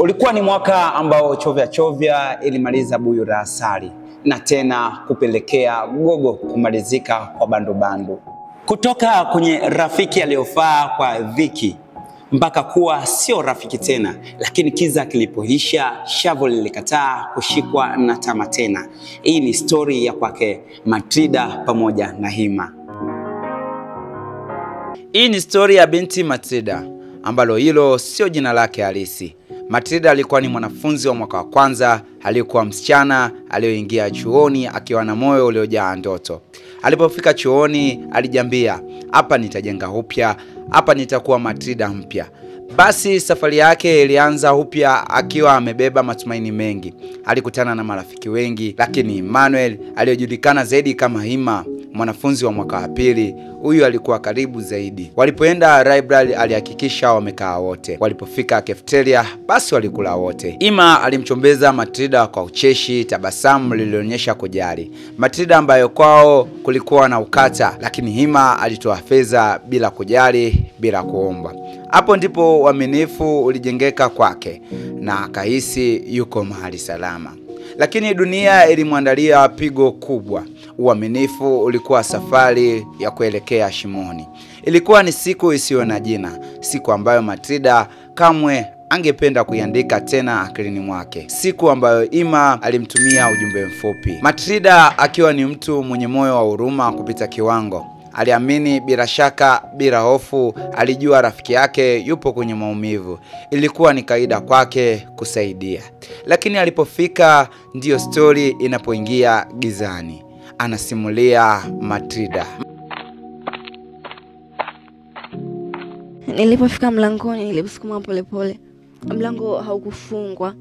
Ulikuwa ni mwaka ambao Chovya Chovya ilimaliza buyu la asali na tena kupelekea gogo kumalizika kwa bandu. Kutoka kwenye rafiki aliyofaa kwa dhiki mpaka kuwa sio rafiki tena, lakini kiza kilipoisha shavu lilikataa kushikwa na tama tena. Hii ni story ya kwake Matilda pamoja na Hima. Hii ni story ya binti Matilda ambalo hilo sio jina lake halisi. Matilda alikuwa ni mwanafunzi wa mwaka wa kwanza, alikuwa msichana aliyoingia chuoni akiwa na moyo uliojaa ndoto. Alipofika chuoni alijiambia, hapa nitajenga upya, hapa nitakuwa Matilda mpya. Basi safari yake ilianza upya akiwa amebeba matumaini mengi. Alikutana na marafiki wengi, lakini Emmanuel aliyojulikana zaidi kama Hima, mwanafunzi wa mwaka wa pili, huyu alikuwa karibu zaidi. Walipoenda library alihakikisha wamekaa wote. Walipofika cafeteria basi walikula wote. Hima alimchombeza Matilda kwa ucheshi, tabasamu lilionyesha kujali. Matilda ambaye kwao kulikuwa na ukata, lakini Hima alitoa fedha bila kujali, bila kuomba. Hapo ndipo uaminifu ulijengeka kwake na akahisi yuko mahali salama. Lakini dunia ilimwandalia pigo kubwa. Uaminifu ulikuwa safari ya kuelekea shimoni. Ilikuwa ni siku isiyo na jina, siku ambayo Matilda kamwe angependa kuiandika tena akilini mwake. Siku ambayo Hima alimtumia ujumbe mfupi. Matilda akiwa ni mtu mwenye moyo wa huruma kupita kiwango, aliamini bila shaka, bila hofu, alijua rafiki yake yupo kwenye maumivu. Ilikuwa ni kaida kwake kusaidia. Lakini alipofika ndio story inapoingia gizani. Anasimulia Matilda. Nilipofika mlangoni nilisukuma polepole. Mlango haukufungwa.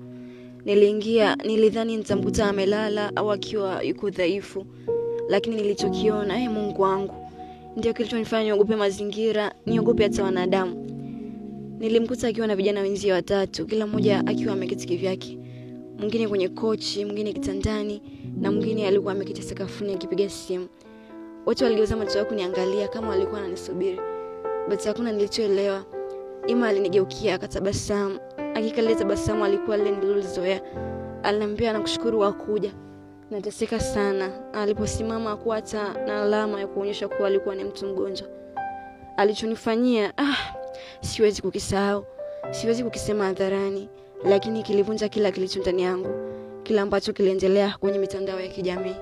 Niliingia, nilidhani nitamkuta amelala au akiwa yuko dhaifu. Lakini nilichokiona, Mungu wangu, ndio kilichonifanya niogope mazingira, niogope hata wanadamu. Nilimkuta akiwa na vijana wenzie watatu, kila mmoja akiwa ameketi kivyake. Mwingine kwenye kochi, mwingine kitandani, na mwingine alikuwa ameketi sakafuni akipiga simu. Wote waligeuza macho yao kuniangalia kama walikuwa wananisubiri. Basi hakuna nilichoelewa. Hima alinigeukia akatabasamu. Hakika ile tabasamu alikuwa ile nililozoea. Aliniambia nakushukuru kwa kuja. Nateseka sana. Aliposimama hakuwa hata na alama ya kuonyesha kuwa alikuwa ni mtu mgonjwa. Alichonifanyia, siwezi kukisahau. Siwezi kukisema hadharani, lakini kilivunja kila kilicho ndani yangu, kila ambacho kiliendelea kwenye mitandao ya kijamii.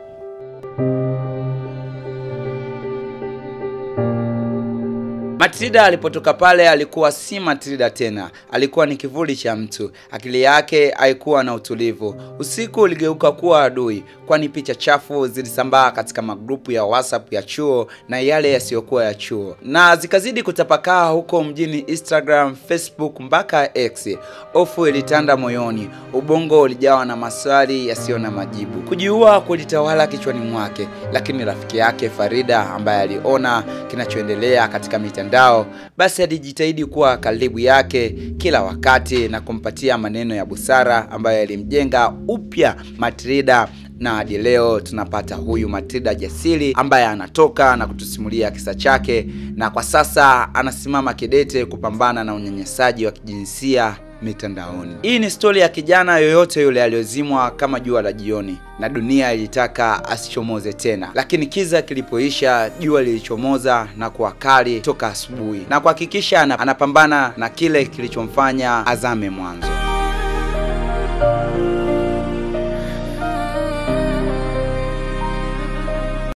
Matilda alipotoka pale alikuwa si Matilda tena, alikuwa ni kivuli cha mtu. Akili yake haikuwa na utulivu. Usiku uligeuka kuwa adui, kwani picha chafu zilisambaa katika magrupu ya WhatsApp ya chuo na yale yasiyokuwa ya chuo, na zikazidi kutapakaa huko mjini Instagram, Facebook mpaka X. Hofu ilitanda moyoni, ubongo ulijawa na maswali yasiyo na majibu. Kujiua kulitawala kichwani mwake, lakini rafiki yake Farida ambaye aliona kinachoendelea katika mitandao, basi alijitahidi kuwa karibu yake kila wakati na kumpatia maneno ya busara ambayo yalimjenga upya Matilda. Na hadi leo tunapata huyu Matilda jasiri ambaye anatoka na kutusimulia kisa chake, na kwa sasa anasimama kidete kupambana na unyanyasaji wa kijinsia mitandaoni. Hii ni story ya kijana yoyote yule aliyozimwa kama jua la jioni, na dunia ilitaka asichomoze tena, lakini kiza kilipoisha jua lilichomoza na kuwa kali toka asubuhi, na kuhakikisha anapambana na kile kilichomfanya azame mwanzo.